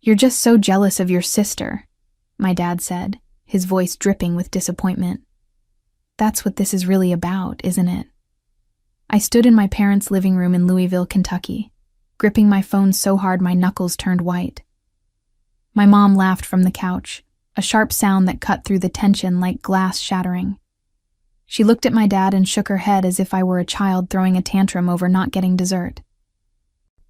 "You're just so jealous of your sister," my dad said, his voice dripping with disappointment. "That's what this is really about, isn't it?" I stood in my parents' living room in Louisville, Kentucky, gripping my phone so hard my knuckles turned white. My mom laughed from the couch, a sharp sound that cut through the tension like glass shattering. She looked at my dad and shook her head as if I were a child throwing a tantrum over not getting dessert.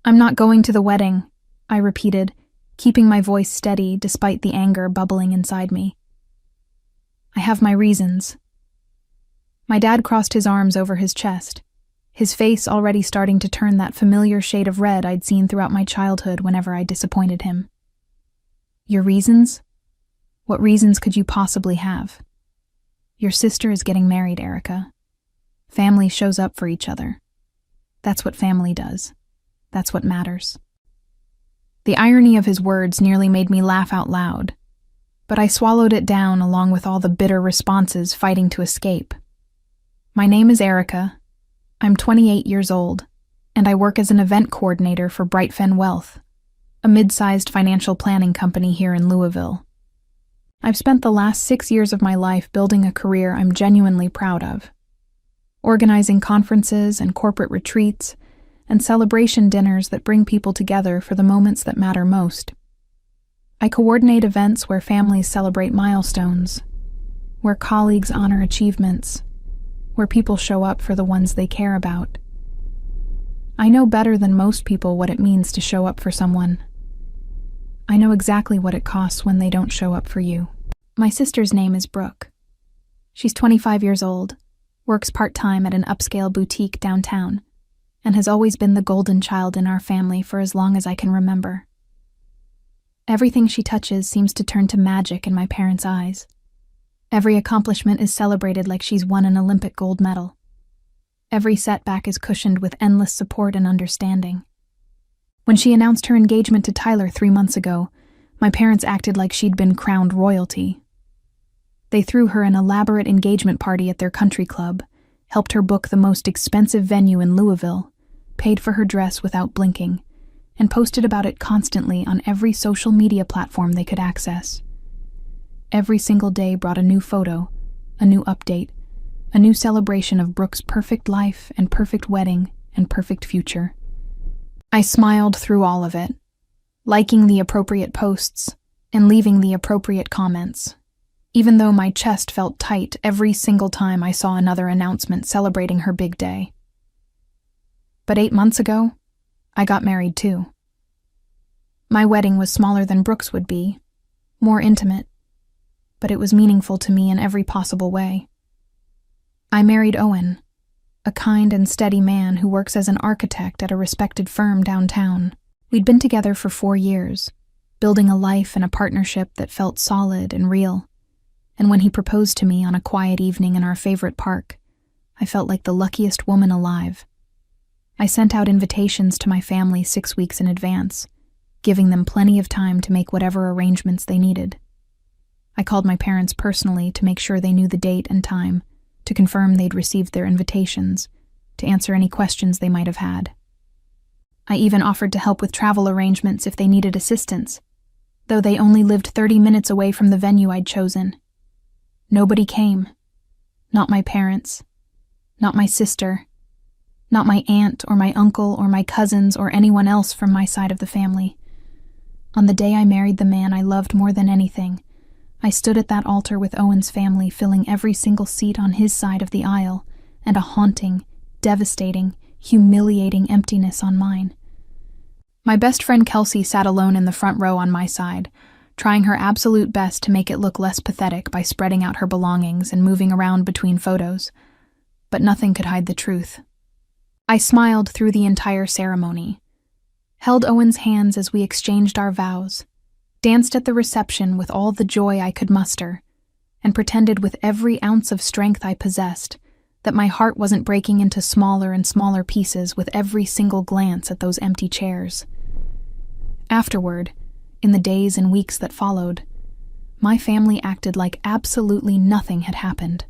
"I'm not going to the wedding," I repeated, keeping my voice steady despite the anger bubbling inside me. "I have my reasons." My dad crossed his arms over his chest, his face already starting to turn that familiar shade of red I'd seen throughout my childhood whenever I disappointed him. "Your reasons? What reasons could you possibly have? Your sister is getting married, Erica. Family shows up for each other. That's what family does. That's what matters." The irony of his words nearly made me laugh out loud, but I swallowed it down along with all the bitter responses fighting to escape. "My name is Erica. I'm 28 years old, and I work as an event coordinator for Brightfen Wealth, a mid-sized financial planning company here in Louisville. I've spent the last 6 years of my life building a career I'm genuinely proud of, organizing conferences and corporate retreats and celebration dinners that bring people together for the moments that matter most. I coordinate events where families celebrate milestones, where colleagues honor achievements, where people show up for the ones they care about. I know better than most people what it means to show up for someone. I know exactly what it costs when they don't show up for you. My sister's name is Brooke. She's 25 years old, works part-time at an upscale boutique downtown, and has always been the golden child in our family for as long as I can remember. Everything she touches seems to turn to magic in my parents' eyes. Every accomplishment is celebrated like she's won an Olympic gold medal. Every setback is cushioned with endless support and understanding. When she announced her engagement to Tyler 3 months ago, my parents acted like she'd been crowned royalty. They threw her an elaborate engagement party at their country club, helped her book the most expensive venue in Louisville, paid for her dress without blinking, and posted about it constantly on every social media platform they could access. Every single day brought a new photo, a new update, a new celebration of Brooke's perfect life and perfect wedding and perfect future. I smiled through all of it, liking the appropriate posts and leaving the appropriate comments, even though my chest felt tight every single time I saw another announcement celebrating her big day. But 8 months ago, I got married too. My wedding was smaller than Brooke's would be, more intimate, but it was meaningful to me in every possible way. I married Owen, a kind and steady man who works as an architect at a respected firm downtown. We'd been together for 4 years, building a life and a partnership that felt solid and real. And when he proposed to me on a quiet evening in our favorite park, I felt like the luckiest woman alive. I sent out invitations to my family 6 weeks in advance, giving them plenty of time to make whatever arrangements they needed. I called my parents personally to make sure they knew the date and time, to confirm they'd received their invitations, to answer any questions they might have had. I even offered to help with travel arrangements if they needed assistance, though they only lived 30 minutes away from the venue I'd chosen. Nobody came. Not my parents. Not my sister. Not my aunt or my uncle or my cousins or anyone else from my side of the family. On the day I married the man I loved more than anything, I stood at that altar with Owen's family, filling every single seat on his side of the aisle, and a haunting, devastating, humiliating emptiness on mine. My best friend Kelsey sat alone in the front row on my side, trying her absolute best to make it look less pathetic by spreading out her belongings and moving around between photos. But nothing could hide the truth. I smiled through the entire ceremony, held Owen's hands as we exchanged our vows, danced at the reception with all the joy I could muster, and pretended with every ounce of strength I possessed that my heart wasn't breaking into smaller and smaller pieces with every single glance at those empty chairs. Afterward, in the days and weeks that followed, my family acted like absolutely nothing had happened.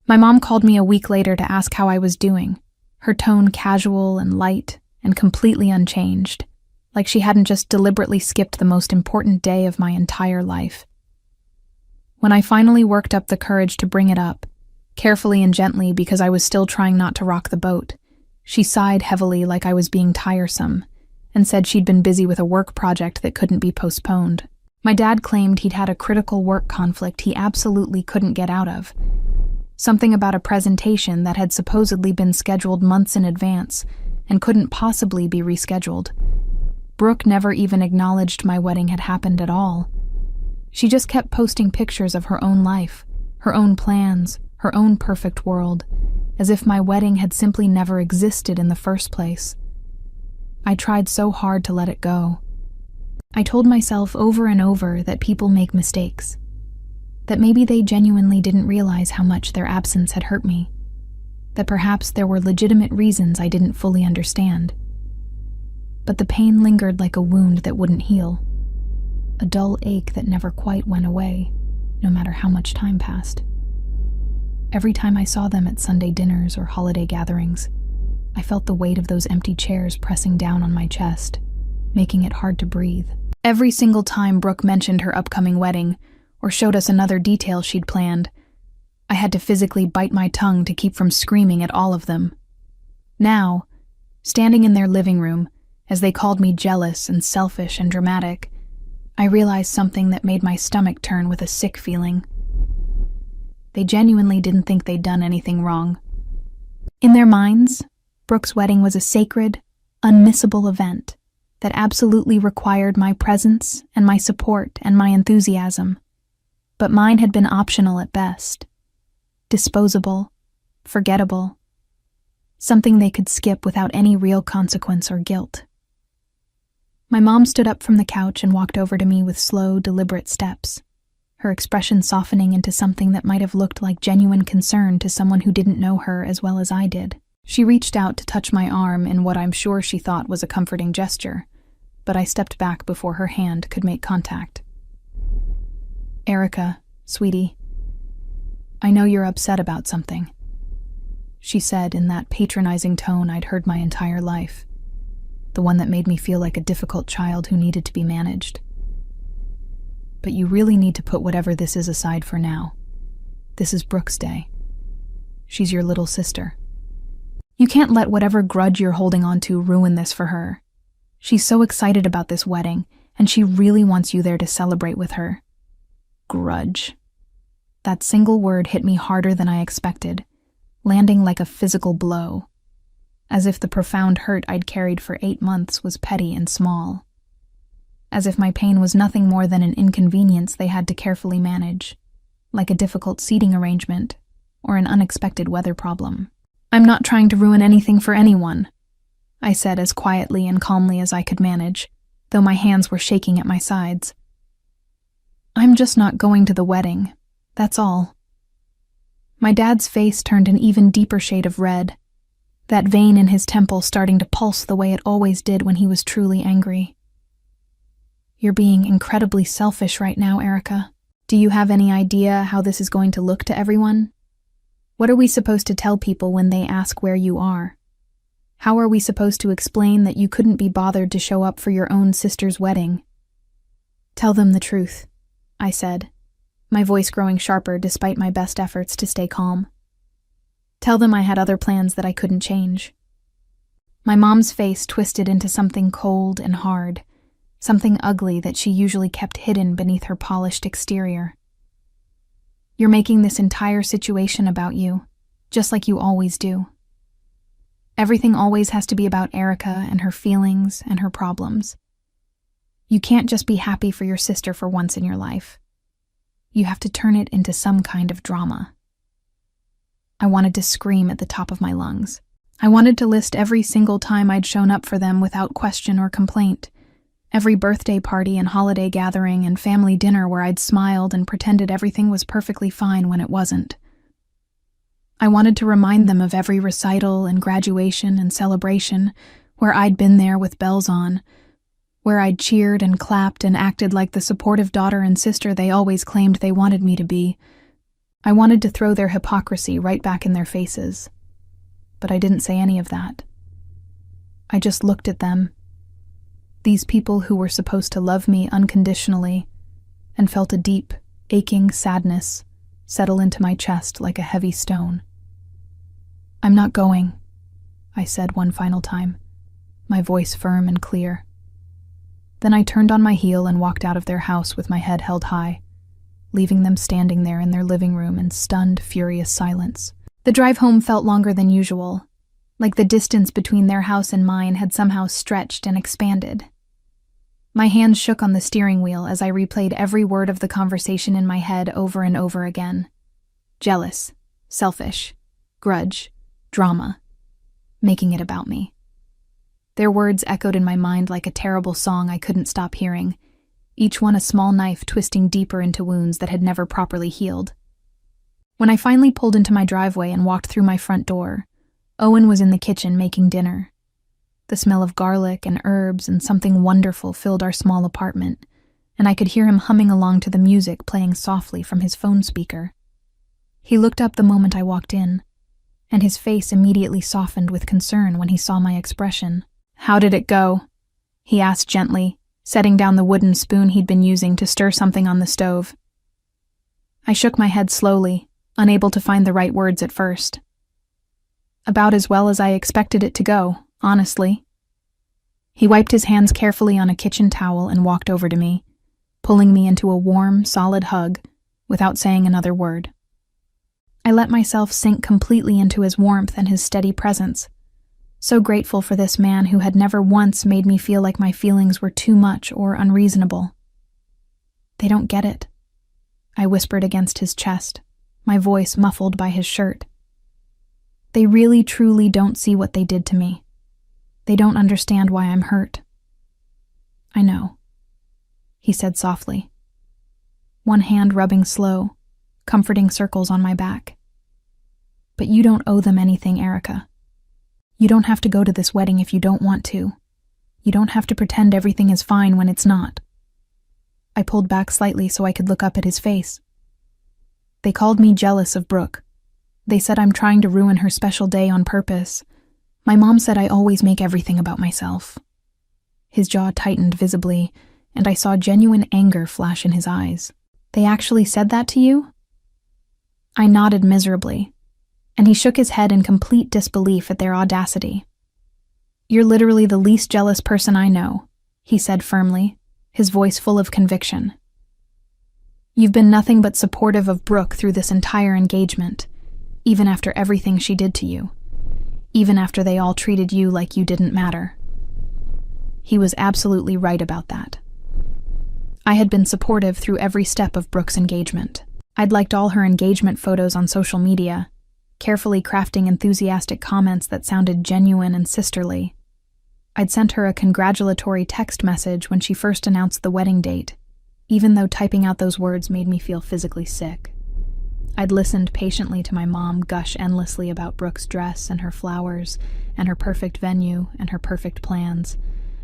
My mom called me a week later to ask how I was doing, her tone casual and light and completely unchanged, like she hadn't just deliberately skipped the most important day of my entire life. When I finally worked up the courage to bring it up, carefully and gently because I was still trying not to rock the boat, she sighed heavily like I was being tiresome and said she'd been busy with a work project that couldn't be postponed. My dad claimed he'd had a critical work conflict he absolutely couldn't get out of. Something about a presentation that had supposedly been scheduled months in advance and couldn't possibly be rescheduled. Brooke never even acknowledged my wedding had happened at all. She just kept posting pictures of her own life, her own plans, her own perfect world, as if my wedding had simply never existed in the first place. I tried so hard to let it go. I told myself over and over that people make mistakes, that maybe they genuinely didn't realize how much their absence had hurt me, that perhaps there were legitimate reasons I didn't fully understand. But the pain lingered like a wound that wouldn't heal, a dull ache that never quite went away, no matter how much time passed. Every time I saw them at Sunday dinners or holiday gatherings, I felt the weight of those empty chairs pressing down on my chest, making it hard to breathe. Every single time Brooke mentioned her upcoming wedding or showed us another detail she'd planned, I had to physically bite my tongue to keep from screaming at all of them. Now, standing in their living room, as they called me jealous and selfish and dramatic, I realized something that made my stomach turn with a sick feeling. They genuinely didn't think they'd done anything wrong. In their minds, Brooke's wedding was a sacred, unmissable event that absolutely required my presence and my support and my enthusiasm. But mine had been optional at best. Disposable, forgettable, something they could skip without any real consequence or guilt. My mom stood up from the couch and walked over to me with slow, deliberate steps, her expression softening into something that might have looked like genuine concern to someone who didn't know her as well as I did. She reached out to touch my arm in what I'm sure she thought was a comforting gesture, but I stepped back before her hand could make contact. "Erica, sweetie, I know you're upset about something," she said in that patronizing tone I'd heard my entire life, the one that made me feel like a difficult child who needed to be managed. "But you really need to put whatever this is aside for now. This is Brooke's day. She's your little sister. You can't let whatever grudge you're holding on to ruin this for her. She's so excited about this wedding, and she really wants you there to celebrate with her." Grudge. That single word hit me harder than I expected, landing like a physical blow, as if the profound hurt I'd carried for 8 months was petty and small, as if my pain was nothing more than an inconvenience they had to carefully manage, like a difficult seating arrangement or an unexpected weather problem. "I'm not trying to ruin anything for anyone," I said as quietly and calmly as I could manage, though my hands were shaking at my sides. "I'm just not going to the wedding, that's all." My dad's face turned an even deeper shade of red, that vein in his temple starting to pulse the way it always did when he was truly angry. "You're being incredibly selfish right now, Erica. Do you have any idea how this is going to look to everyone? What are we supposed to tell people when they ask where you are? How are we supposed to explain that you couldn't be bothered to show up for your own sister's wedding?" "Tell them the truth," I said, my voice growing sharper despite my best efforts to stay calm. "Tell them I had other plans that I couldn't change." My mom's face twisted into something cold and hard, something ugly that she usually kept hidden beneath her polished exterior. "You're making this entire situation about you, just like you always do. Everything always has to be about Erica and her feelings and her problems. You can't just be happy for your sister for once in your life. You have to turn it into some kind of drama." I wanted to scream at the top of my lungs. I wanted to list every single time I'd shown up for them without question or complaint, every birthday party and holiday gathering and family dinner where I'd smiled and pretended everything was perfectly fine when it wasn't. I wanted to remind them of every recital and graduation and celebration where I'd been there with bells on, where I'd cheered and clapped and acted like the supportive daughter and sister they always claimed they wanted me to be. I wanted to throw their hypocrisy right back in their faces. But I didn't say any of that. I just looked at them, These people who were supposed to love me unconditionally, and felt a deep, aching sadness settle into my chest like a heavy stone. "I'm not going," I said one final time, my voice firm and clear. Then I turned on my heel and walked out of their house with my head held high, leaving them standing there in their living room in stunned, furious silence. The drive home felt longer than usual, like the distance between their house and mine had somehow stretched and expanded. My hands shook on the steering wheel as I replayed every word of the conversation in my head over and over again. Jealous, selfish, grudge, drama, making it about me. Their words echoed in my mind like a terrible song I couldn't stop hearing, each one a small knife twisting deeper into wounds that had never properly healed. When I finally pulled into my driveway and walked through my front door, Owen was in the kitchen making dinner. The smell of garlic and herbs and something wonderful filled our small apartment, and I could hear him humming along to the music playing softly from his phone speaker. He looked up the moment I walked in, and his face immediately softened with concern when he saw my expression. "How did it go?" he asked gently, setting down the wooden spoon he'd been using to stir something on the stove. I shook my head slowly, unable to find the right words at first. "About as well as I expected it to go, honestly." He wiped his hands carefully on a kitchen towel and walked over to me, pulling me into a warm, solid hug without saying another word. I let myself sink completely into his warmth and his steady presence, so grateful for this man who had never once made me feel like my feelings were too much or unreasonable. "They don't get it," I whispered against his chest, my voice muffled by his shirt. "They really truly don't see what they did to me. They don't understand why I'm hurt." "I know," he said softly, one hand rubbing slow, comforting circles on my back. "But you don't owe them anything, Erica. You don't have to go to this wedding if you don't want to. You don't have to pretend everything is fine when it's not." I pulled back slightly so I could look up at his face. "They called me jealous of Brooke. They said I'm trying to ruin her special day on purpose. My mom said I always make everything about myself." His jaw tightened visibly, and I saw genuine anger flash in his eyes. "They actually said that to you?" I nodded miserably, and he shook his head in complete disbelief at their audacity. "You're literally the least jealous person I know," he said firmly, his voice full of conviction. "You've been nothing but supportive of Brooke through this entire engagement, even after everything she did to you, even after they all treated you like you didn't matter." He was absolutely right about that. I had been supportive through every step of Brooke's engagement. I'd liked all her engagement photos on social media, carefully crafting enthusiastic comments that sounded genuine and sisterly. I'd sent her a congratulatory text message when she first announced the wedding date, even though typing out those words made me feel physically sick. I'd listened patiently to my mom gush endlessly about Brooke's dress and her flowers and her perfect venue and her perfect plans,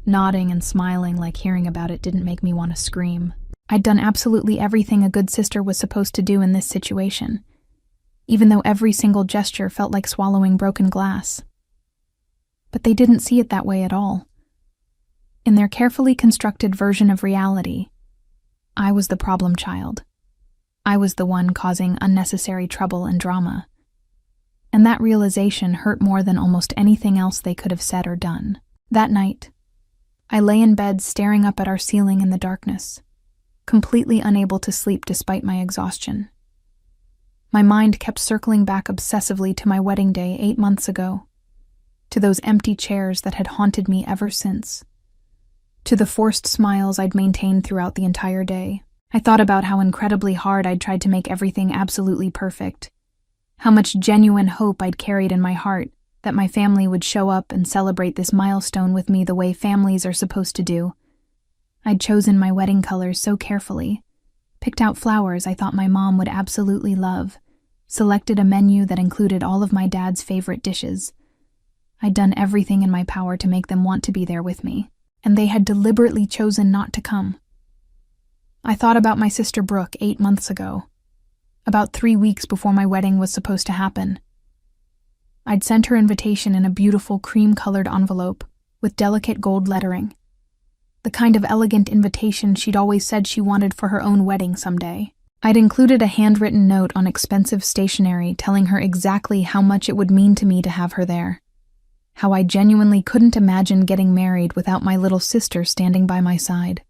nodding and smiling like hearing about it didn't make me want to scream. I'd done absolutely everything a good sister was supposed to do in this situation, even though every single gesture felt like swallowing broken glass. But they didn't see it that way at all. In their carefully constructed version of reality, I was the problem child. I was the one causing unnecessary trouble and drama. And that realization hurt more than almost anything else they could have said or done. That night, I lay in bed staring up at our ceiling in the darkness, completely unable to sleep despite my exhaustion. My mind kept circling back obsessively to my wedding day 8 months ago, to those empty chairs that had haunted me ever since, to the forced smiles I'd maintained throughout the entire day. I thought about how incredibly hard I'd tried to make everything absolutely perfect, how much genuine hope I'd carried in my heart that my family would show up and celebrate this milestone with me the way families are supposed to do. I'd chosen my wedding colors so carefully, picked out flowers I thought my mom would absolutely love, selected a menu that included all of my dad's favorite dishes. I'd done everything in my power to make them want to be there with me, and they had deliberately chosen not to come. I thought about my sister Brooke 8 months ago, about 3 weeks before my wedding was supposed to happen. I'd sent her invitation in a beautiful cream-colored envelope with delicate gold lettering. the kind of elegant invitation she'd always said she wanted for her own wedding someday. I'd included a handwritten note on expensive stationery telling her exactly how much it would mean to me to have her there. How I genuinely couldn't imagine getting married without my little sister standing by my side.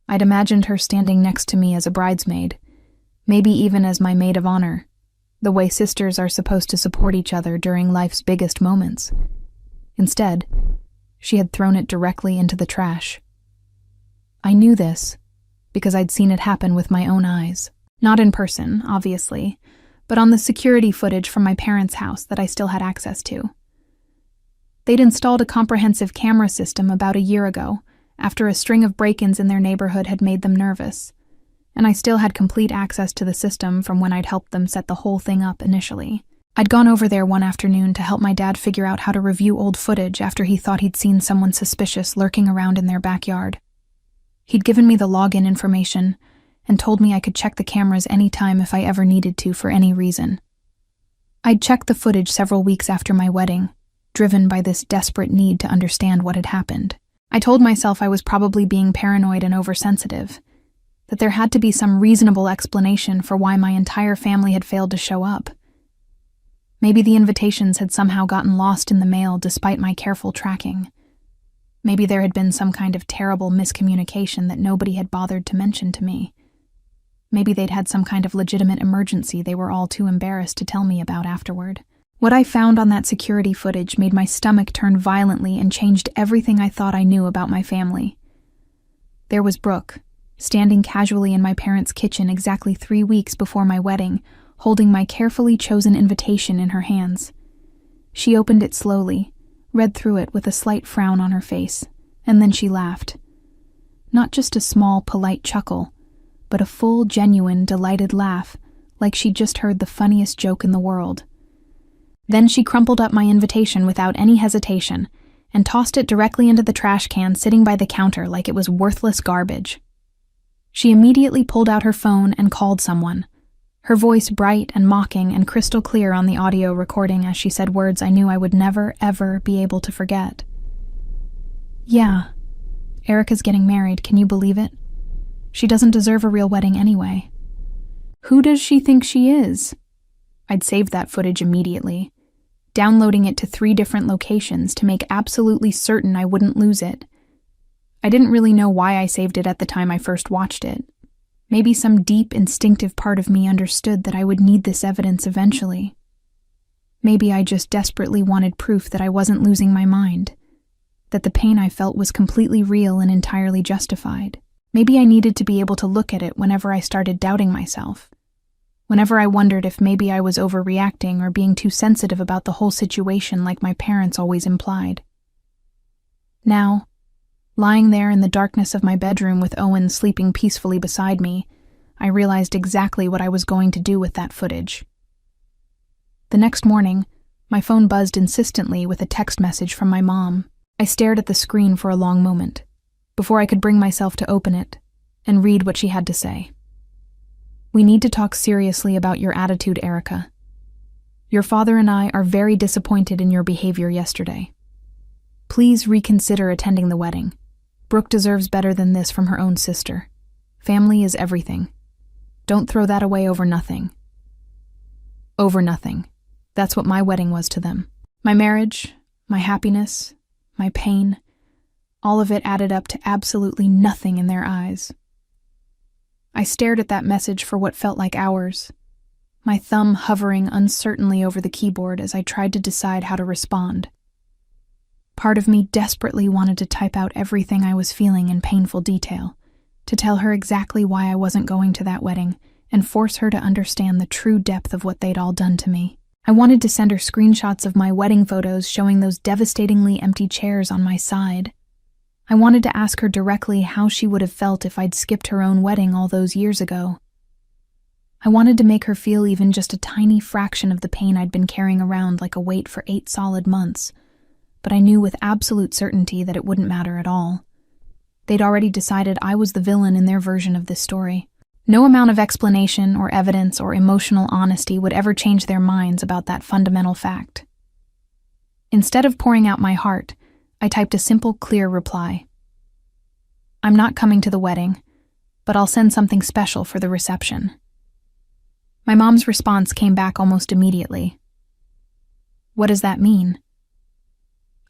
I'd imagined her standing next to me as a bridesmaid, maybe even as my maid of honor, the way sisters are supposed to support each other during life's biggest moments. Instead, she had thrown it directly into the trash. I knew this because I'd seen it happen with my own eyes. Not in person, obviously, but on the security footage from my parents' house that I still had access to. They'd installed a comprehensive camera system about a year ago, after a string of break-ins in their neighborhood had made them nervous, and I still had complete access to the system from when I'd helped them set the whole thing up initially. I'd gone over there one afternoon to help my dad figure out how to review old footage after he thought he'd seen someone suspicious lurking around in their backyard. He'd given me the login information and told me I could check the cameras anytime if I ever needed to for any reason. I'd checked the footage several weeks after my wedding, driven by this desperate need to understand what had happened. I told myself I was probably being paranoid and oversensitive, that there had to be some reasonable explanation for why my entire family had failed to show up. Maybe the invitations had somehow gotten lost in the mail despite my careful tracking. Maybe there had been some kind of terrible miscommunication that nobody had bothered to mention to me. Maybe they'd had some kind of legitimate emergency they were all too embarrassed to tell me about afterward. What I found on that security footage made my stomach turn violently and changed everything I thought I knew about my family. There was Brooke, standing casually in my parents' kitchen exactly 3 weeks before my wedding, holding my carefully chosen invitation in her hands. She opened it slowly, read through it with a slight frown on her face, and then she laughed. Not just a small, polite chuckle, but a full, genuine, delighted laugh, like she'd just heard the funniest joke in the world. Then she crumpled up my invitation without any hesitation and tossed it directly into the trash can sitting by the counter like it was worthless garbage. She immediately pulled out her phone and called someone, her voice bright and mocking and crystal clear on the audio recording as she said words I knew I would never, ever be able to forget. "Yeah, Erica's getting married, can you believe it? She doesn't deserve a real wedding anyway. Who does she think she is?" I'd saved that footage immediately, downloading it to 3 different locations to make absolutely certain I wouldn't lose it. I didn't really know why I saved it at the time I first watched it. Maybe some deep, instinctive part of me understood that I would need this evidence eventually. Maybe I just desperately wanted proof that I wasn't losing my mind, that the pain I felt was completely real and entirely justified. Maybe I needed to be able to look at it whenever I started doubting myself, whenever I wondered if maybe I was overreacting or being too sensitive about the whole situation like my parents always implied. Now, lying there in the darkness of my bedroom with Owen sleeping peacefully beside me, I realized exactly what I was going to do with that footage. The next morning, my phone buzzed insistently with a text message from my mom. I stared at the screen for a long moment, before I could bring myself to open it and read what she had to say. "We need to talk seriously about your attitude, Erica. Your father and I are very disappointed in your behavior yesterday. Please reconsider attending the wedding. Brooke deserves better than this from her own sister. Family is everything. Don't throw that away over nothing." Over nothing. That's what my wedding was to them. My marriage, my happiness, my pain, all of it added up to absolutely nothing in their eyes. I stared at that message for what felt like hours, my thumb hovering uncertainly over the keyboard as I tried to decide how to respond. Part of me desperately wanted to type out everything I was feeling in painful detail, to tell her exactly why I wasn't going to that wedding, and force her to understand the true depth of what they'd all done to me. I wanted to send her screenshots of my wedding photos showing those devastatingly empty chairs on my side. I wanted to ask her directly how she would have felt if I'd skipped her own wedding all those years ago. I wanted to make her feel even just a tiny fraction of the pain I'd been carrying around like a weight for 8 solid months. But I knew with absolute certainty that it wouldn't matter at all. They'd already decided I was the villain in their version of this story. No amount of explanation or evidence or emotional honesty would ever change their minds about that fundamental fact. Instead of pouring out my heart, I typed a simple, clear reply. I'm not coming to the wedding, but I'll send something special for the reception. My mom's response came back almost immediately. What does that mean?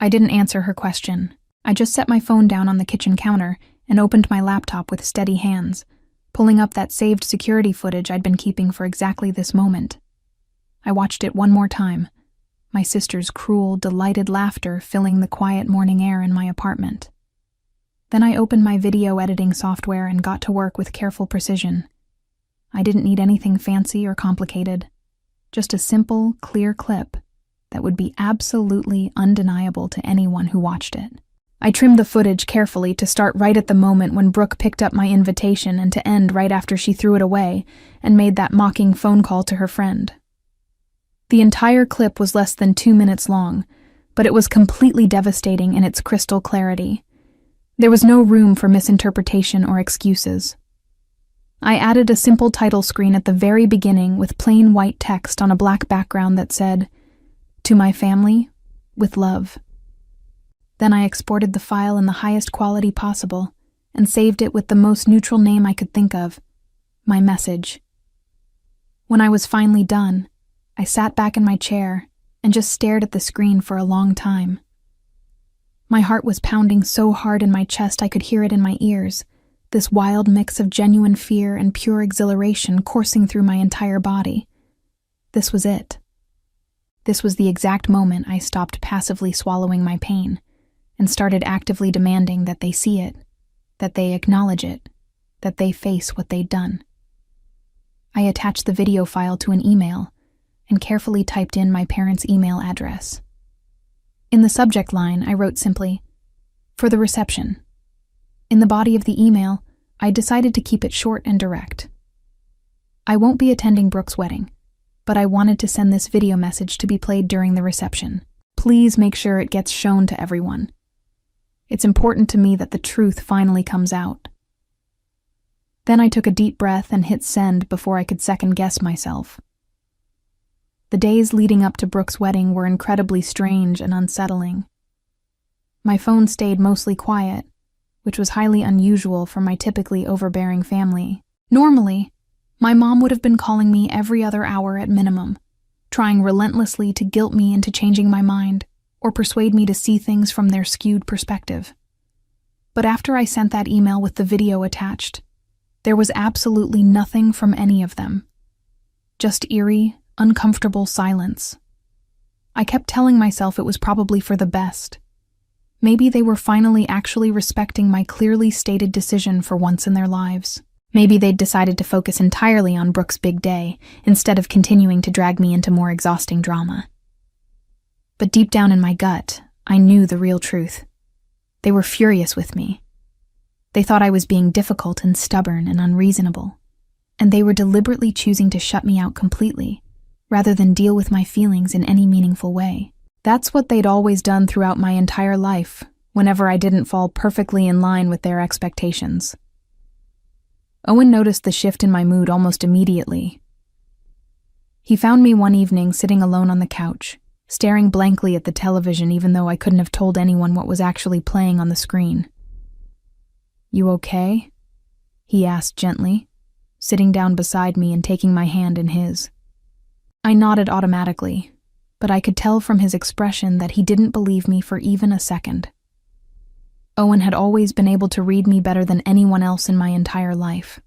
I didn't answer her question. I just set my phone down on the kitchen counter and opened my laptop with steady hands, pulling up that saved security footage I'd been keeping for exactly this moment. I watched it one more time, my sister's cruel, delighted laughter filling the quiet morning air in my apartment. Then I opened my video editing software and got to work with careful precision. I didn't need anything fancy or complicated, just a simple, clear clip that would be absolutely undeniable to anyone who watched it. I trimmed the footage carefully to start right at the moment when Brooke picked up my invitation and to end right after she threw it away and made that mocking phone call to her friend. The entire clip was less than 2 minutes long, but it was completely devastating in its crystal clarity. There was no room for misinterpretation or excuses. I added a simple title screen at the very beginning with plain white text on a black background that said, "To my family, with love." Then I exported the file in the highest quality possible and saved it with the most neutral name I could think of, my message. When I was finally done, I sat back in my chair and just stared at the screen for a long time. My heart was pounding so hard in my chest I could hear it in my ears, this wild mix of genuine fear and pure exhilaration coursing through my entire body. This was it. This was the exact moment I stopped passively swallowing my pain and started actively demanding that they see it, that they acknowledge it, that they face what they'd done. I attached the video file to an email and carefully typed in my parents' email address. In the subject line, I wrote simply, "For the reception." In the body of the email, I decided to keep it short and direct. I won't be attending Brooke's wedding, but I wanted to send this video message to be played during the reception. Please make sure it gets shown to everyone. It's important to me that the truth finally comes out. Then I took a deep breath and hit send before I could second-guess myself. The days leading up to Brooke's wedding were incredibly strange and unsettling. My phone stayed mostly quiet, which was highly unusual for my typically overbearing family. Normally, my mom would have been calling me every other hour at minimum, trying relentlessly to guilt me into changing my mind or persuade me to see things from their skewed perspective. But after I sent that email with the video attached, there was absolutely nothing from any of them. Just eerie, uncomfortable silence. I kept telling myself it was probably for the best. Maybe they were finally actually respecting my clearly stated decision for once in their lives. Maybe they'd decided to focus entirely on Brooke's big day instead of continuing to drag me into more exhausting drama. But deep down in my gut, I knew the real truth. They were furious with me. They thought I was being difficult and stubborn and unreasonable, and they were deliberately choosing to shut me out completely, rather than deal with my feelings in any meaningful way. That's what they'd always done throughout my entire life, whenever I didn't fall perfectly in line with their expectations. Owen noticed the shift in my mood almost immediately. He found me one evening sitting alone on the couch, staring blankly at the television even though I couldn't have told anyone what was actually playing on the screen. "You okay?" he asked gently, sitting down beside me and taking my hand in his. I nodded automatically, but I could tell from his expression that he didn't believe me for even a second. Owen had always been able to read me better than anyone else in my entire life.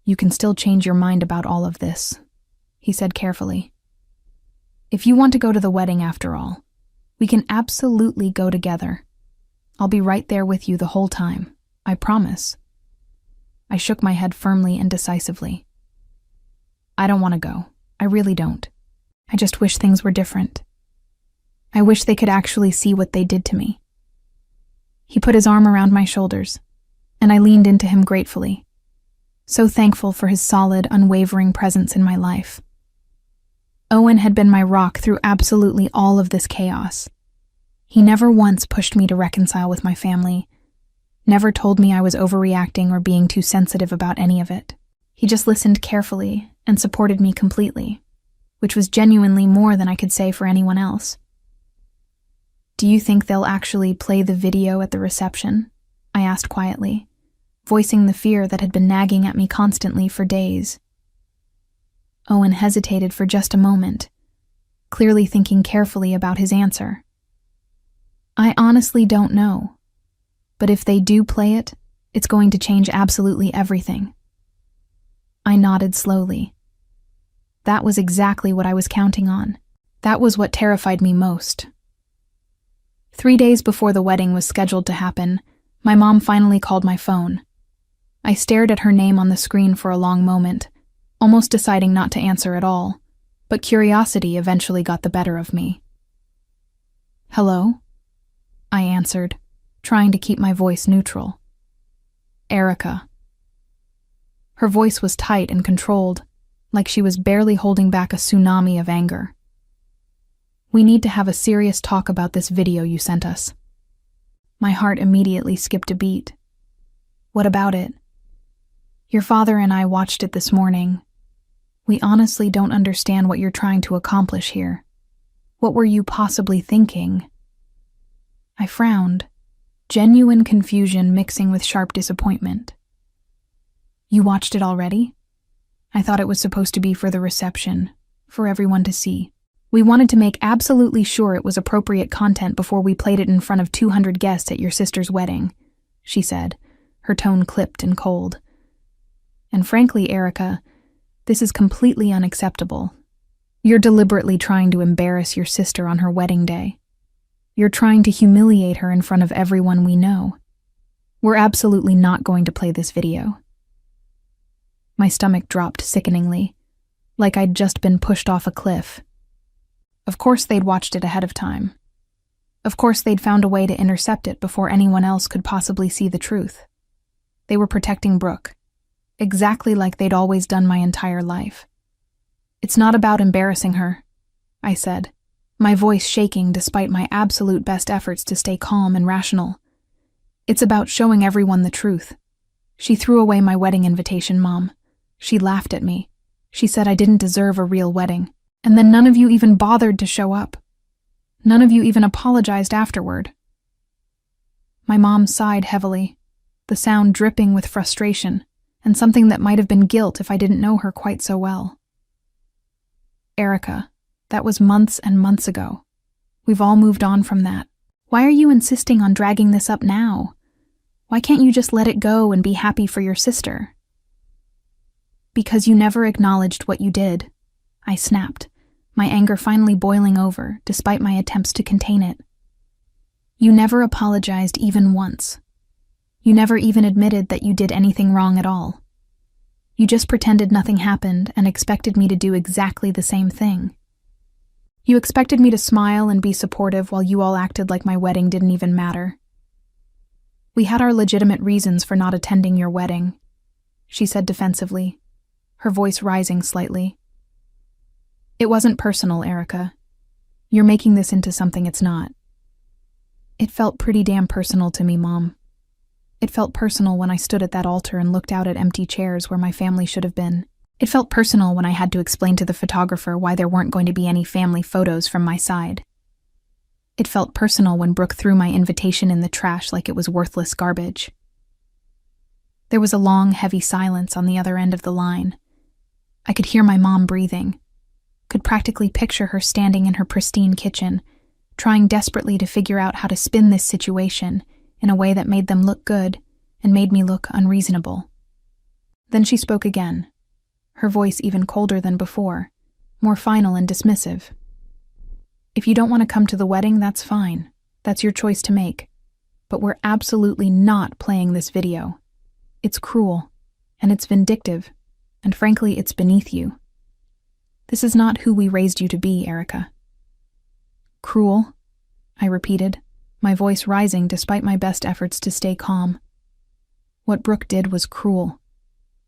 "You can still change your mind about all of this," he said carefully. "If you want to go to the wedding after all, we can absolutely go together. I'll be right there with you the whole time, I promise." I shook my head firmly and decisively. "I don't want to go. I really don't. I just wish things were different. I wish they could actually see what they did to me." He put his arm around my shoulders, and I leaned into him gratefully, so thankful for his solid, unwavering presence in my life. Owen had been my rock through absolutely all of this chaos. He never once pushed me to reconcile with my family, never told me I was overreacting or being too sensitive about any of it. He just listened carefully and supported me completely, which was genuinely more than I could say for anyone else. "Do you think they'll actually play the video at the reception?" I asked quietly, voicing the fear that had been nagging at me constantly for days. Owen hesitated for just a moment, clearly thinking carefully about his answer. I honestly don't know, but if they do play it, it's going to change absolutely everything. I nodded slowly. That was exactly what I was counting on. That was what terrified me most. 3 days before the wedding was scheduled to happen, my mom finally called my phone. I stared at her name on the screen for a long moment, almost deciding not to answer at all, but curiosity eventually got the better of me. Hello? I answered, trying to keep my voice neutral. Erica. Her voice was tight and controlled, like she was barely holding back a tsunami of anger. We need to have a serious talk about this video you sent us. My heart immediately skipped a beat. What about it? Your father and I watched it this morning. We honestly don't understand what you're trying to accomplish here. What were you possibly thinking? I frowned, genuine confusion mixing with sharp disappointment. You watched it already? I thought it was supposed to be for the reception, for everyone to see. We wanted to make absolutely sure it was appropriate content before we played it in front of 200 guests at your sister's wedding, she said, her tone clipped and cold. And frankly, Erica, this is completely unacceptable. You're deliberately trying to embarrass your sister on her wedding day. You're trying to humiliate her in front of everyone we know. We're absolutely not going to play this video. My stomach dropped sickeningly, like I'd just been pushed off a cliff. Of course they'd watched it ahead of time. Of course they'd found a way to intercept it before anyone else could possibly see the truth. They were protecting Brooke, exactly like they'd always done my entire life. It's not about embarrassing her, I said, my voice shaking despite my absolute best efforts to stay calm and rational. It's about showing everyone the truth. She threw away my wedding invitation, Mom. She laughed at me. She said I didn't deserve a real wedding. And then none of you even bothered to show up. None of you even apologized afterward. My mom sighed heavily, the sound dripping with frustration, and something that might have been guilt if I didn't know her quite so well. Erica, that was months and months ago. We've all moved on from that. Why are you insisting on dragging this up now? Why can't you just let it go and be happy for your sister? Because you never acknowledged what you did, I snapped, my anger finally boiling over despite my attempts to contain it. You never apologized even once. You never even admitted that you did anything wrong at all. You just pretended nothing happened and expected me to do exactly the same thing. You expected me to smile and be supportive while you all acted like my wedding didn't even matter. We had our legitimate reasons for not attending your wedding, she said defensively, her voice rising slightly. It wasn't personal, Erica. You're making this into something it's not. It felt pretty damn personal to me, Mom. It felt personal when I stood at that altar and looked out at empty chairs where my family should have been. It felt personal when I had to explain to the photographer why there weren't going to be any family photos from my side. It felt personal when Brooke threw my invitation in the trash like it was worthless garbage. There was a long, heavy silence on the other end of the line. I could hear my mom breathing, could practically picture her standing in her pristine kitchen, trying desperately to figure out how to spin this situation in a way that made them look good and made me look unreasonable. Then she spoke again, her voice even colder than before, more final and dismissive. If you don't want to come to the wedding, that's fine. That's your choice to make. But we're absolutely not playing this video. It's cruel, and it's vindictive, and frankly, it's beneath you. This is not who we raised you to be, Erica. Cruel, I repeated, my voice rising despite my best efforts to stay calm. What Brooke did was cruel.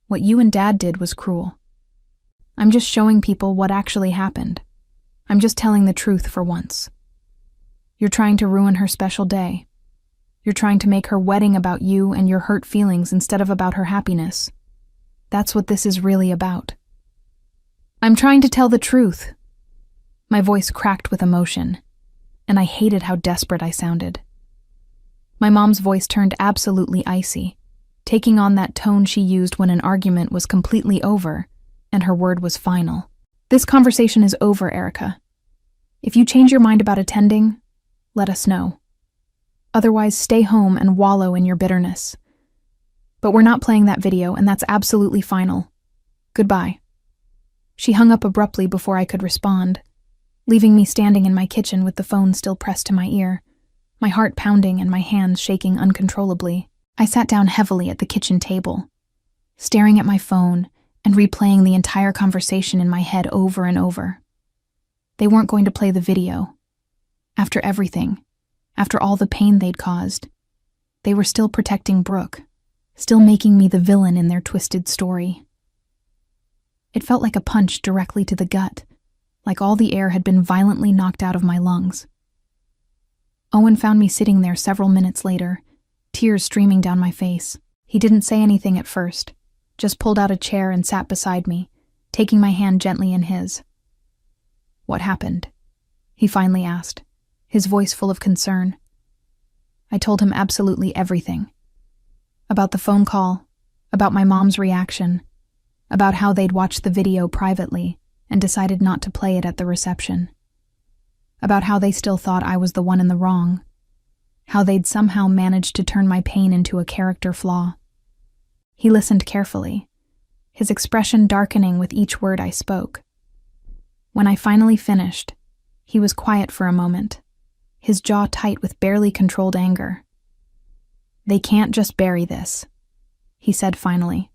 What you and Dad did was cruel. I'm just showing people what actually happened. I'm just telling the truth for once. You're trying to ruin her special day. You're trying to make her wedding about you and your hurt feelings instead of about her happiness. That's what this is really about. I'm trying to tell the truth. My voice cracked with emotion, and I hated how desperate I sounded. My mom's voice turned absolutely icy, taking on that tone she used when an argument was completely over, and her word was final. This conversation is over, Erica. If you change your mind about attending, let us know. Otherwise, stay home and wallow in your bitterness. But we're not playing that video, and that's absolutely final. Goodbye. She hung up abruptly before I could respond, leaving me standing in my kitchen with the phone still pressed to my ear, my heart pounding and my hands shaking uncontrollably. I sat down heavily at the kitchen table, staring at my phone and replaying the entire conversation in my head over and over. They weren't going to play the video. After everything, after all the pain they'd caused, they were still protecting Brooke, still making me the villain in their twisted story. It felt like a punch directly to the gut, like all the air had been violently knocked out of my lungs. Owen found me sitting there several minutes later, tears streaming down my face. He didn't say anything at first, just pulled out a chair and sat beside me, taking my hand gently in his. "What happened?" he finally asked, his voice full of concern. I told him absolutely everything. About the phone call, about my mom's reaction, about how they'd watched the video privately and decided not to play it at the reception. About how they still thought I was the one in the wrong. How they'd somehow managed to turn my pain into a character flaw. He listened carefully, his expression darkening with each word I spoke. When I finally finished, he was quiet for a moment, his jaw tight with barely controlled anger. "They can't just bury this," he said finally,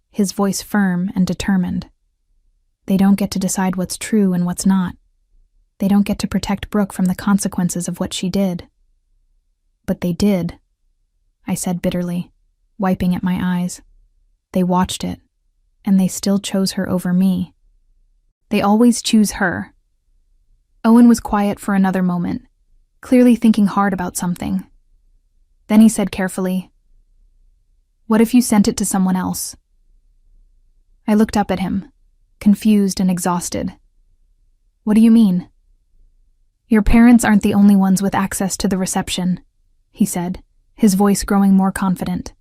his voice firm and determined. "They don't get to decide what's true and what's not. They don't get to protect Brooke from the consequences of what she did." "But they did," I said bitterly, wiping at my eyes. "They watched it, and they still chose her over me. They always choose her." Owen was quiet for another moment, clearly thinking hard about something. Then he said carefully, "What if you sent it to someone else?" I looked up at him, confused and exhausted. "What do you mean?" "Your parents aren't the only ones with access to the reception," he said, his voice growing more confident.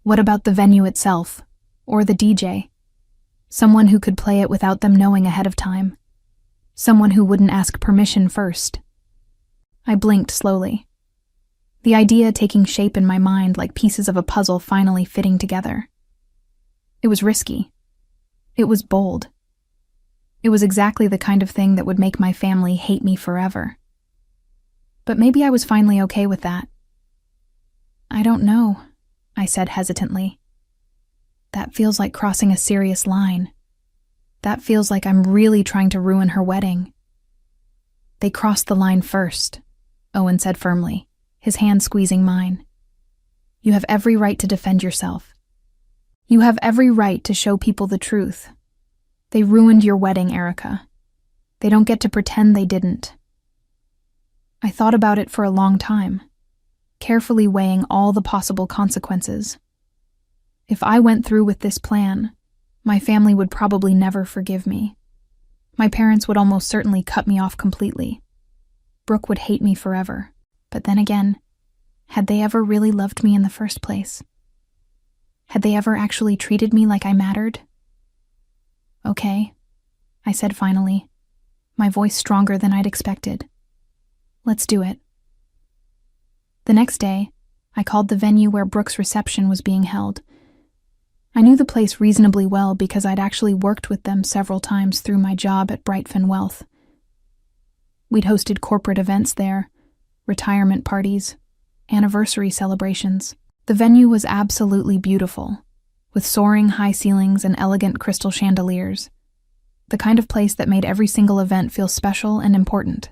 "What about the venue itself, or the DJ? Someone who could play it without them knowing ahead of time. Someone who wouldn't ask permission first." I blinked slowly, the idea taking shape in my mind like pieces of a puzzle finally fitting together. It was risky. It was bold. It was exactly the kind of thing that would make my family hate me forever. But maybe I was finally okay with that. "I don't know," I said hesitantly. "That feels like crossing a serious line. That feels like I'm really trying to ruin her wedding." "They crossed the line first," Owen said firmly, his hand squeezing mine. "You have every right to defend yourself. You have every right to show people the truth. They ruined your wedding, Erica. They don't get to pretend they didn't." I thought about it for a long time, carefully weighing all the possible consequences. If I went through with this plan, my family would probably never forgive me. My parents would almost certainly cut me off completely. Brooke would hate me forever. But then again, had they ever really loved me in the first place? Had they ever actually treated me like I mattered? "Okay," I said finally, my voice stronger than I'd expected. "Let's do it." The next day, I called the venue where Brooke's reception was being held. I knew the place reasonably well because I'd actually worked with them several times through my job at Brightfin Wealth. We'd hosted corporate events there, retirement parties, anniversary celebrations. The venue was absolutely beautiful, with soaring high ceilings and elegant crystal chandeliers, the kind of place that made every single event feel special and important.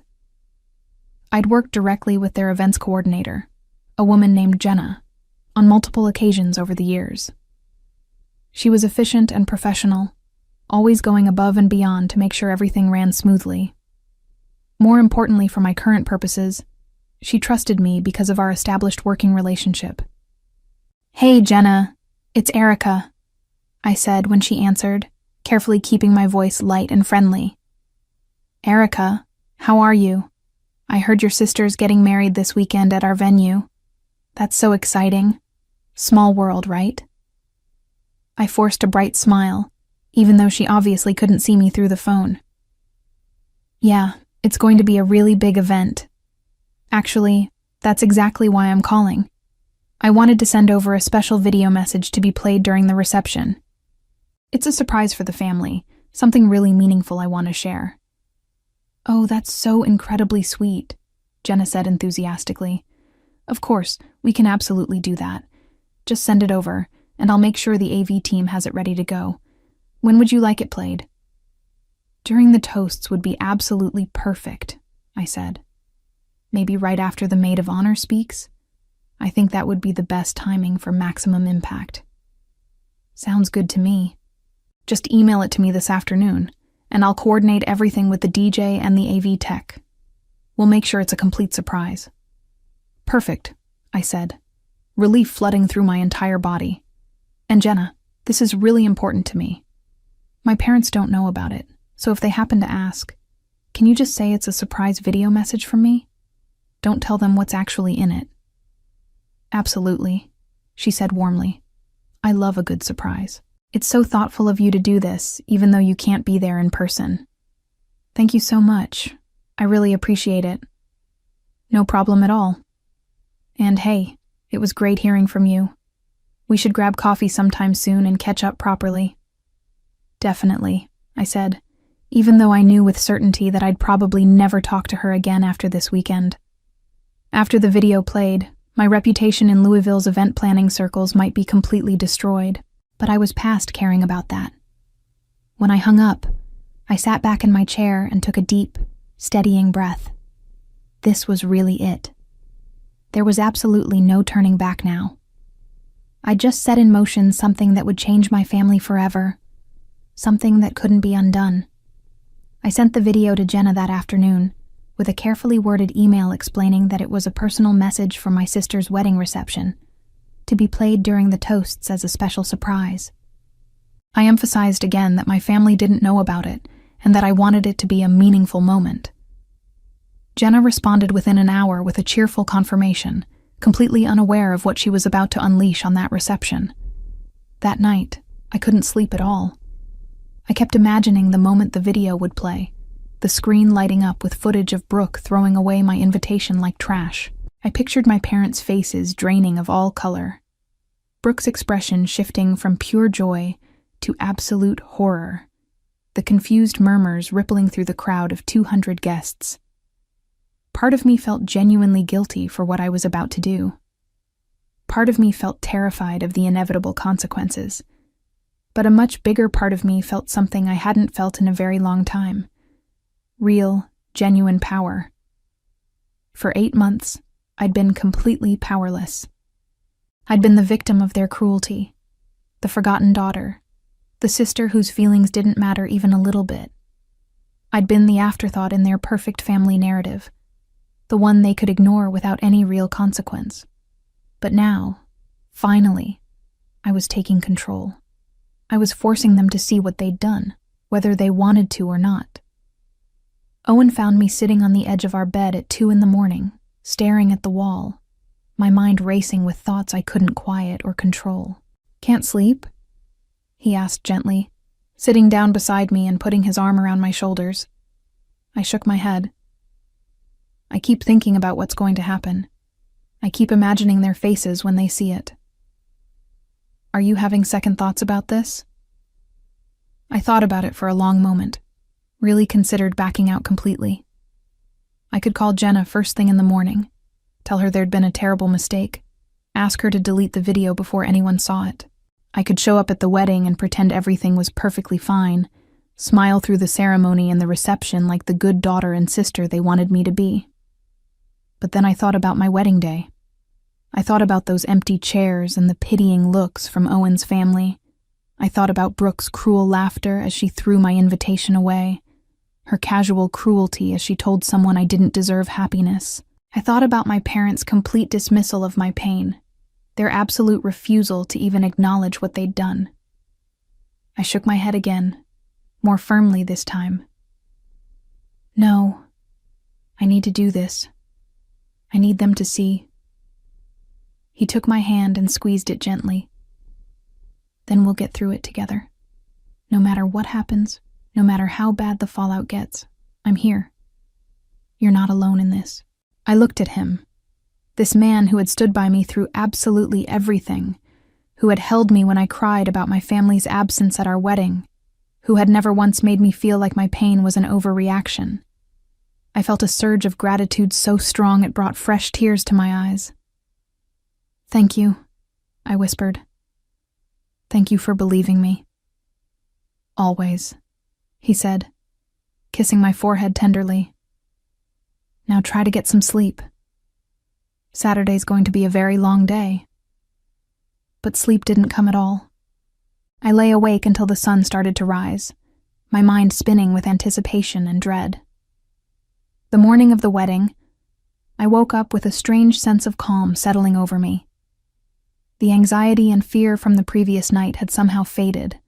I'd worked directly with their events coordinator, a woman named Jenna, on multiple occasions over the years. She was efficient and professional, always going above and beyond to make sure everything ran smoothly. More importantly for my current purposes, she trusted me because of our established working relationship. "Hey, Jenna, it's Erica," I said when she answered, carefully keeping my voice light and friendly. "Erica, how are you? I heard your sister's getting married this weekend at our venue. That's so exciting. Small world, right? I forced a bright smile, even though she obviously couldn't see me through the phone. Yeah, it's going to be a really big event. Actually, that's exactly why I'm calling. I wanted to send over a special video message to be played during the reception. It's a surprise for the family, something really meaningful I want to share. Oh, that's so incredibly sweet, Jenna said enthusiastically. Of course, we can absolutely do that. Just send it over, and I'll make sure the AV team has it ready to go. When would you like it played? During the toasts would be absolutely perfect, I said. Maybe right after the maid of honor speaks? I think that would be the best timing for maximum impact. Sounds good to me. Just email it to me this afternoon, and I'll coordinate everything with the DJ and the AV tech. We'll make sure it's a complete surprise. Perfect, I said, relief flooding through my entire body. And Jenna, this is really important to me. My parents don't know about it, so if they happen to ask, can you just say it's a surprise video message from me? Don't tell them what's actually in it. Absolutely, she said warmly. I love a good surprise. It's so thoughtful of you to do this, even though you can't be there in person. Thank you so much. I really appreciate it. No problem at all. And hey, it was great hearing from you. We should grab coffee sometime soon and catch up properly. Definitely, I said, even though I knew with certainty that I'd probably never talk to her again after this weekend. After the video played, my reputation in Louisville's event planning circles might be completely destroyed, but I was past caring about that. When I hung up, I sat back in my chair and took a deep, steadying breath. This was really it. There was absolutely no turning back now. I just set in motion something that would change my family forever, something that couldn't be undone. I sent the video to Jenna that afternoon, with a carefully worded email explaining that it was a personal message for my sister's wedding reception, to be played during the toasts as a special surprise. I emphasized again that my family didn't know about it, and that I wanted it to be a meaningful moment. Jenna responded within an hour with a cheerful confirmation, completely unaware of what she was about to unleash on that reception. That night, I couldn't sleep at all. I kept imagining the moment the video would play, the screen lighting up with footage of Brooke throwing away my invitation like trash. I pictured my parents' faces draining of all color, Brooke's expression shifting from pure joy to absolute horror, the confused murmurs rippling through the crowd of 200 guests. Part of me felt genuinely guilty for what I was about to do. Part of me felt terrified of the inevitable consequences. But a much bigger part of me felt something I hadn't felt in a very long time. Real, genuine power. For 8 months, I'd been completely powerless. I'd been the victim of their cruelty, the forgotten daughter, the sister whose feelings didn't matter even a little bit. I'd been the afterthought in their perfect family narrative, the one they could ignore without any real consequence. But now, finally, I was taking control. I was forcing them to see what they'd done, whether they wanted to or not. Owen found me sitting on the edge of our bed at 2 a.m, staring at the wall, my mind racing with thoughts I couldn't quiet or control. "Can't sleep?" he asked gently, sitting down beside me and putting his arm around my shoulders. I shook my head. I keep thinking about what's going to happen. I keep imagining their faces when they see it. Are you having second thoughts about this? I thought about it for a long moment, really considered backing out completely. I could call Jenna first thing in the morning, tell her there'd been a terrible mistake, ask her to delete the video before anyone saw it. I could show up at the wedding and pretend everything was perfectly fine, smile through the ceremony and the reception like the good daughter and sister they wanted me to be. But then I thought about my wedding day. I thought about those empty chairs and the pitying looks from Owen's family. I thought about Brooke's cruel laughter as she threw my invitation away, her casual cruelty as she told someone I didn't deserve happiness. I thought about my parents' complete dismissal of my pain, their absolute refusal to even acknowledge what they'd done. I shook my head again, more firmly this time. No, I need to do this. I need them to see. He took my hand and squeezed it gently. Then we'll get through it together. No matter what happens, no matter how bad the fallout gets, I'm here. You're not alone in this. I looked at him. This man who had stood by me through absolutely everything, who had held me when I cried about my family's absence at our wedding, who had never once made me feel like my pain was an overreaction. I felt a surge of gratitude so strong it brought fresh tears to my eyes. "Thank you," I whispered. "Thank you for believing me." "Always," he said, kissing my forehead tenderly. "Now try to get some sleep. Saturday's going to be a very long day." But sleep didn't come at all. I lay awake until the sun started to rise, my mind spinning with anticipation and dread. The morning of the wedding, I woke up with a strange sense of calm settling over me. The anxiety and fear from the previous night had somehow faded,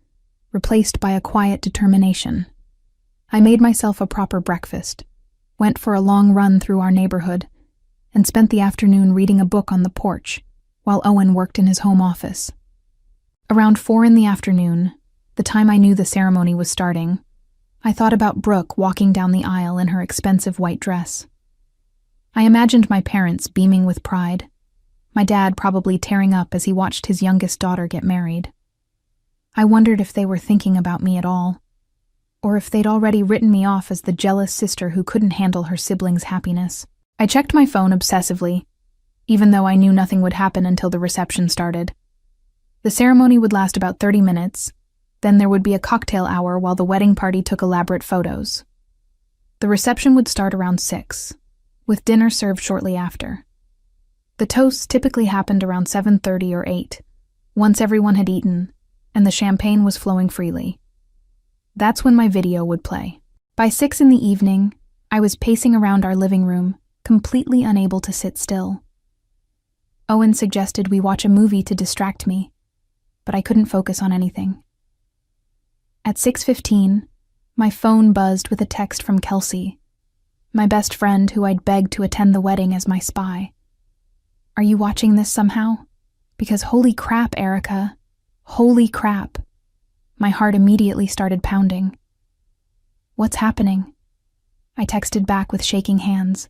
replaced by a quiet determination. I made myself a proper breakfast, went for a long run through our neighborhood, and spent the afternoon reading a book on the porch, while Owen worked in his home office. Around 4 in the afternoon, the time I knew the ceremony was starting, I thought about Brooke walking down the aisle in her expensive white dress. I imagined my parents beaming with pride, my dad probably tearing up as he watched his youngest daughter get married. I wondered if they were thinking about me at all, or if they'd already written me off as the jealous sister who couldn't handle her siblings' happiness. I checked my phone obsessively, even though I knew nothing would happen until the reception started. The ceremony would last about 30 minutes, then there would be a cocktail hour while the wedding party took elaborate photos. The reception would start around 6, with dinner served shortly after. The toasts typically happened around 7:30 or 8, once everyone had eaten, and the champagne was flowing freely. That's when my video would play. By 6 in the evening, I was pacing around our living room, completely unable to sit still. Owen suggested we watch a movie to distract me, but I couldn't focus on anything. At 6:15, my phone buzzed with a text from Kelsey, my best friend who I'd begged to attend the wedding as my spy. "Are you watching this somehow? Because holy crap, Erica. Holy crap." My heart immediately started pounding. "What's happening?" I texted back with shaking hands.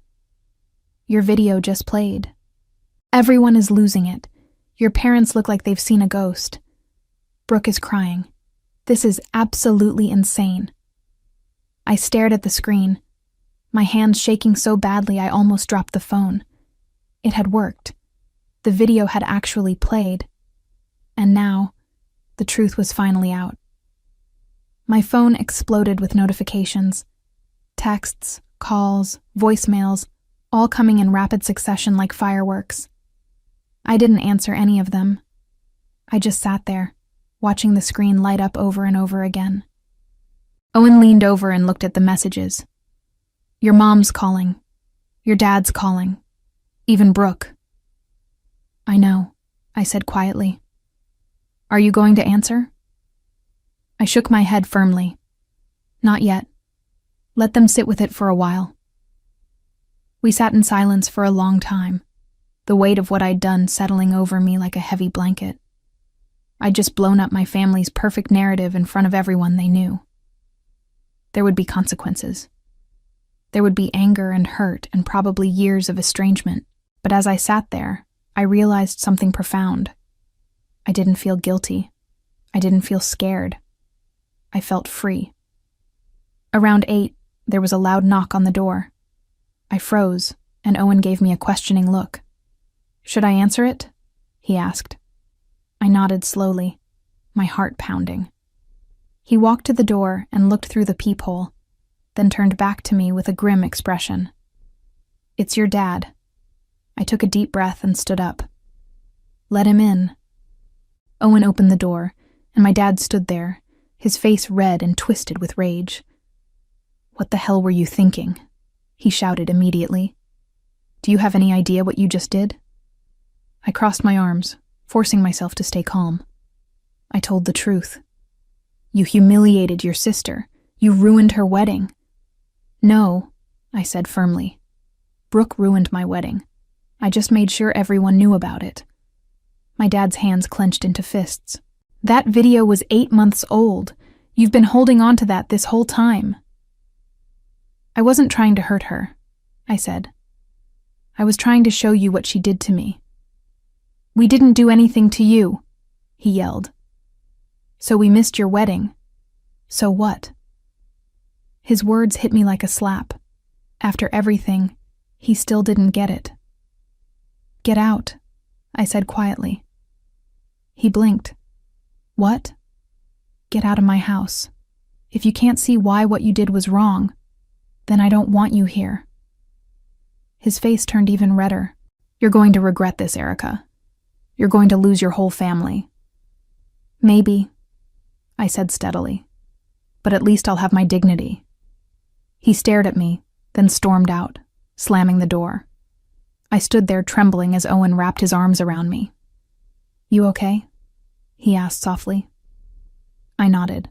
"Your video just played. Everyone is losing it. Your parents look like they've seen a ghost. Brooke is crying. This is absolutely insane." I stared at the screen, my hands shaking so badly I almost dropped the phone. It had worked. The video had actually played. And now, the truth was finally out. My phone exploded with notifications. Texts, calls, voicemails, all coming in rapid succession like fireworks. I didn't answer any of them. I just sat there, watching the screen light up over and over again. Owen leaned over and looked at the messages. "Your mom's calling. Your dad's calling. Even Brooke." "I know," I said quietly. "Are you going to answer?" I shook my head firmly. "Not yet. Let them sit with it for a while." We sat in silence for a long time, the weight of what I'd done settling over me like a heavy blanket. I'd just blown up my family's perfect narrative in front of everyone they knew. There would be consequences. There would be anger and hurt and probably years of estrangement. But as I sat there, I realized something profound. I didn't feel guilty. I didn't feel scared. I felt free. Around 8, there was a loud knock on the door. I froze, and Owen gave me a questioning look. "Should I answer it?" he asked. I nodded slowly, my heart pounding. He walked to the door and looked through the peephole, then turned back to me with a grim expression. "It's your dad." I took a deep breath and stood up. "Let him in." Owen opened the door, and my dad stood there, his face red and twisted with rage. "What the hell were you thinking?" he shouted immediately. "Do you have any idea what you just did?" I crossed my arms, forcing myself to stay calm. I told the truth. "You humiliated your sister. You ruined her wedding." "No," I said firmly. "Brooke ruined my wedding. I just made sure everyone knew about it. My dad's hands clenched into fists. That video was 8 months old. You've been holding on to that this whole time. I wasn't trying to hurt her, I said. I was trying to show you what she did to me. We didn't do anything to you, he yelled. So we missed your wedding. So what? His words hit me like a slap. After everything, he still didn't get it. Get out, I said quietly. He blinked. What? Get out of my house. If you can't see why what you did was wrong, then I don't want you here. His face turned even redder. You're going to regret this, Erica. You're going to lose your whole family. Maybe, I said steadily, but at least I'll have my dignity. He stared at me, then stormed out, slamming the door. I stood there trembling as Owen wrapped his arms around me. You okay? He asked softly. I nodded.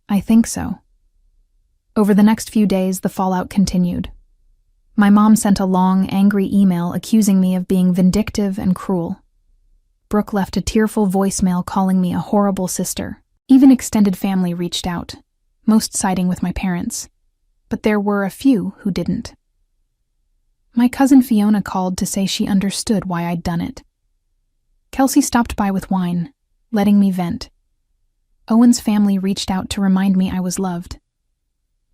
I think so. Over the next few days, the fallout continued. My mom sent a long, angry email accusing me of being vindictive and cruel. Brooke left a tearful voicemail calling me a horrible sister. Even extended family reached out, most siding with my parents. But there were a few who didn't. My cousin Fiona called to say she understood why I'd done it. Kelsey stopped by with wine, letting me vent. Owen's family reached out to remind me I was loved.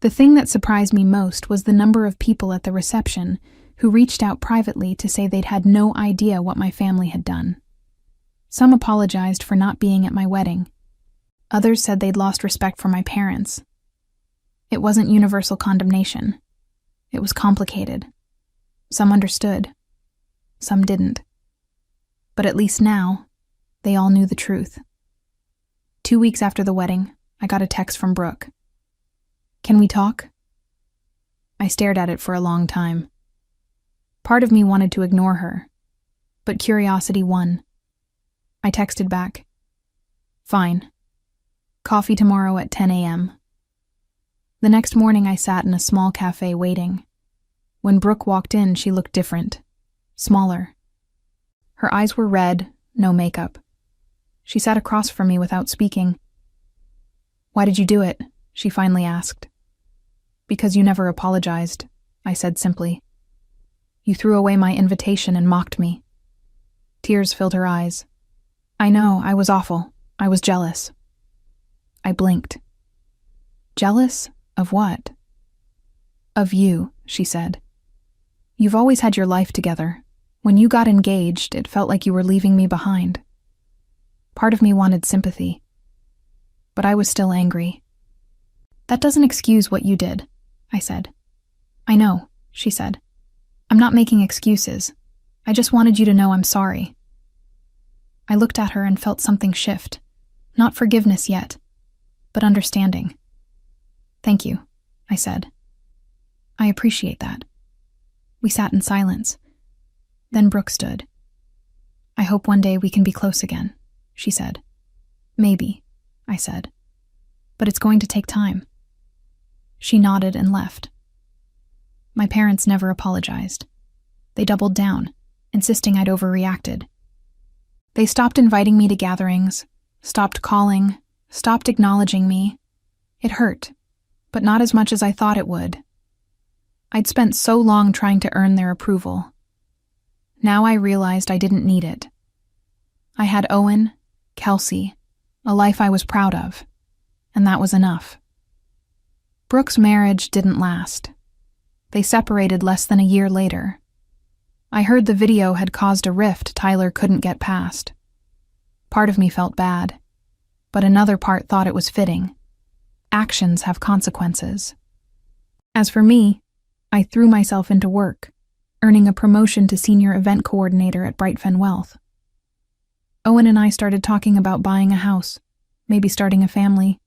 The thing that surprised me most was the number of people at the reception who reached out privately to say they'd had no idea what my family had done. Some apologized for not being at my wedding. Others said they'd lost respect for my parents. It wasn't universal condemnation. It was complicated. Some understood. Some didn't. But at least now, they all knew the truth. 2 weeks after the wedding, I got a text from Brooke. Can we talk? I stared at it for a long time. Part of me wanted to ignore her, but curiosity won. I texted back. Fine. Coffee tomorrow at 10 a.m. The next morning I sat in a small cafe waiting. When Brooke walked in, she looked different, smaller. Her eyes were red, no makeup. She sat across from me without speaking. Why did you do it? She finally asked. Because you never apologized, I said simply. You threw away my invitation and mocked me. Tears filled her eyes. I know, I was awful. I was jealous. I blinked. Jealous? Of what? Of you, she said. You've always had your life together. When you got engaged, it felt like you were leaving me behind. Part of me wanted sympathy. But I was still angry. That doesn't excuse what you did, I said. I know, she said. I'm not making excuses. I just wanted you to know I'm sorry. I looked at her and felt something shift. Not forgiveness yet, but understanding. Thank you, I said. I appreciate that. We sat in silence. Then Brooke stood. I hope one day we can be close again, she said. Maybe, I said. But it's going to take time. She nodded and left. My parents never apologized. They doubled down, insisting I'd overreacted. They stopped inviting me to gatherings, stopped calling, stopped acknowledging me. It hurt, but not as much as I thought it would. I'd spent so long trying to earn their approval. Now I realized I didn't need it. I had Owen, Kelsey, a life I was proud of, and that was enough. Brooke's marriage didn't last. They separated less than a year later. I heard the video had caused a rift Tyler couldn't get past. Part of me felt bad, but another part thought it was fitting. Actions have consequences. As for me, I threw myself into work, earning a promotion to senior event coordinator at Brightfen Wealth. Owen and I started talking about buying a house, maybe starting a family.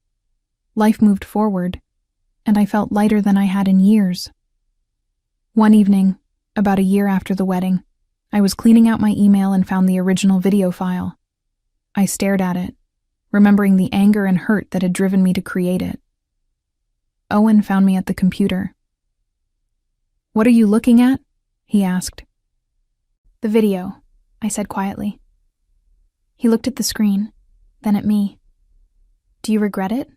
Life moved forward, and I felt lighter than I had in years. One evening, about a year after the wedding, I was cleaning out my email and found the original video file. I stared at it, remembering the anger and hurt that had driven me to create it. Owen found me at the computer. What are you looking at? He asked. The video, I said quietly. He looked at the screen, then at me. Do you regret it?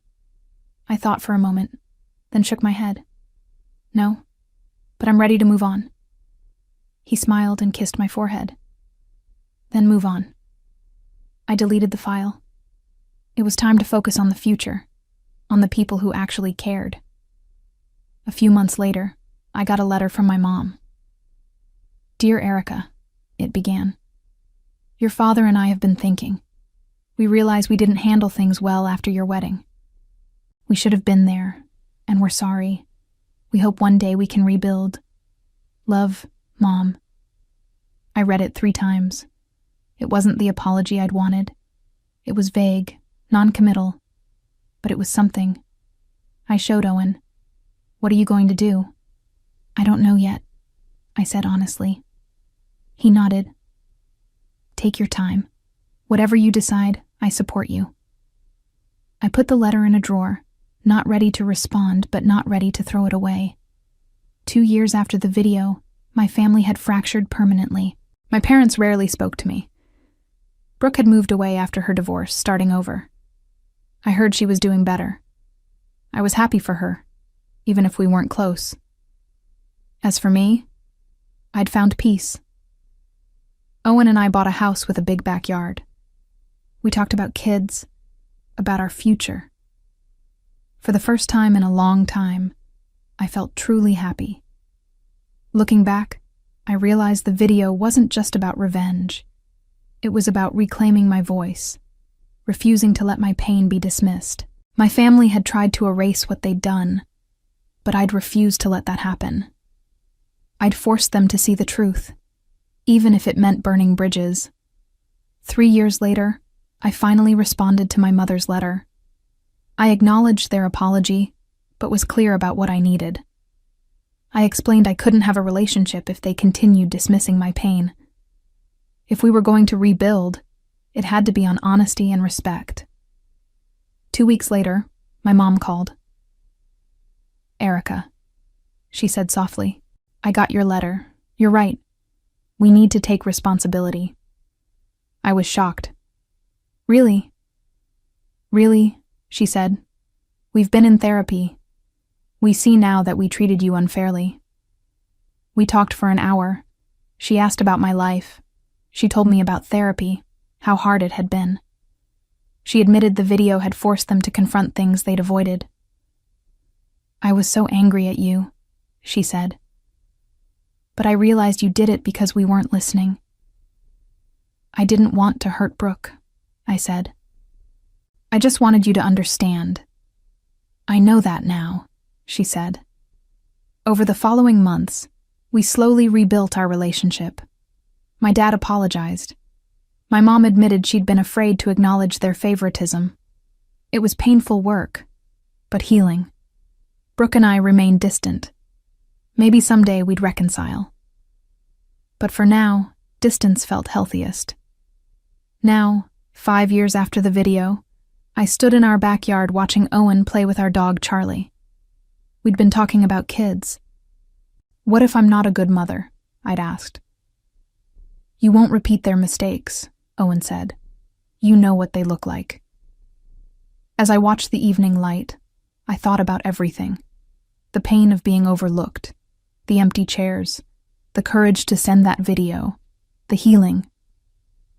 I thought for a moment, then shook my head. No, but I'm ready to move on. He smiled and kissed my forehead. Then move on. I deleted the file. It was time to focus on the future, on the people who actually cared. A few months later, I got a letter from my mom. Dear Erica, it began. Your father and I have been thinking. We realize we didn't handle things well after your wedding. We should have been there, and we're sorry. We hope one day we can rebuild. Love, Mom. I read it 3 times. It wasn't the apology I'd wanted. It was vague, non-committal, but it was something. I showed Owen. What are you going to do? I don't know yet, I said honestly. He nodded. Take your time. Whatever you decide, I support you. I put the letter in a drawer, not ready to respond, but not ready to throw it away. 2 years after the video, my family had fractured permanently. My parents rarely spoke to me. Brooke had moved away after her divorce, starting over. I heard she was doing better. I was happy for her, even if we weren't close. As for me, I'd found peace. Owen and I bought a house with a big backyard. We talked about kids, about our future. For the first time in a long time, I felt truly happy. Looking back, I realized the video wasn't just about revenge. It was about reclaiming my voice, refusing to let my pain be dismissed. My family had tried to erase what they'd done, but I'd refused to let that happen. I'd forced them to see the truth, even if it meant burning bridges. 3 years later, I finally responded to my mother's letter. I acknowledged their apology, but was clear about what I needed. I explained I couldn't have a relationship if they continued dismissing my pain. If we were going to rebuild, it had to be on honesty and respect. 2 weeks later, my mom called. Erica, she said softly, I got your letter. You're right. We need to take responsibility. I was shocked. Really? Really, she said. We've been in therapy. We see now that we treated you unfairly. We talked for an hour. She asked about my life. She told me about therapy, how hard it had been. She admitted the video had forced them to confront things they'd avoided. I was so angry at you, she said. But I realized you did it because we weren't listening. I didn't want to hurt Brooke, I said. I just wanted you to understand. I know that now, she said. Over the following months, we slowly rebuilt our relationship. My dad apologized. My mom admitted she'd been afraid to acknowledge their favoritism. It was painful work, but healing. Brooke and I remained distant. Maybe someday we'd reconcile. But for now, distance felt healthiest. Now, 5 years after the video, I stood in our backyard watching Owen play with our dog Charlie. We'd been talking about kids. What if I'm not a good mother? I'd asked. You won't repeat their mistakes, Owen said. You know what they look like. As I watched the evening light, I thought about everything. The pain of being overlooked, the empty chairs, the courage to send that video, the healing.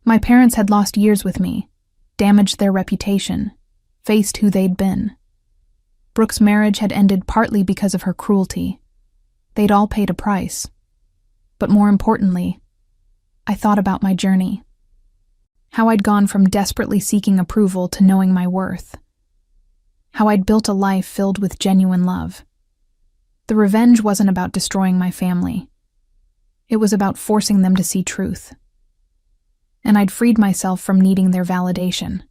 My parents had lost years with me, damaged their reputation, faced who they'd been. Brooke's marriage had ended partly because of her cruelty. They'd all paid a price. But more importantly, I thought about my journey. How I'd gone from desperately seeking approval to knowing my worth. How I'd built a life filled with genuine love. The revenge wasn't about destroying my family. It was about forcing them to see truth. And I'd freed myself from needing their validation.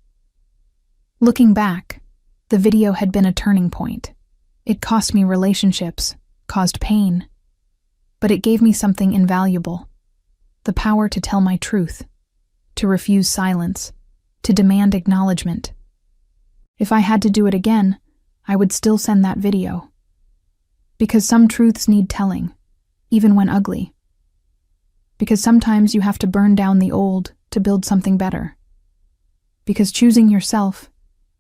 Looking back, the video had been a turning point. It cost me relationships, caused pain, but it gave me something invaluable. The power to tell my truth, to refuse silence, to demand acknowledgement. If I had to do it again, I would still send that video. Because some truths need telling, even when ugly. Because sometimes you have to burn down the old to build something better. because choosing yourself,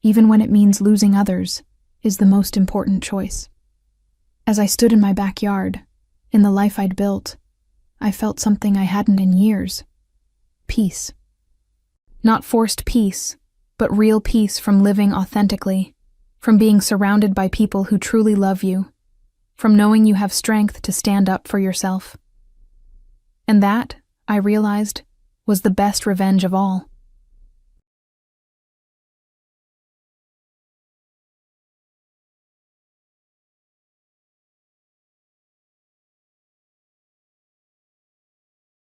even when it means losing others, is the most important choice. As I stood in my backyard, in the life I'd built, I felt something I hadn't in years. Peace. Not forced peace, but real peace from living authentically, from being surrounded by people who truly love you, from knowing you have strength to stand up for yourself. And that, I realized, was the best revenge of all.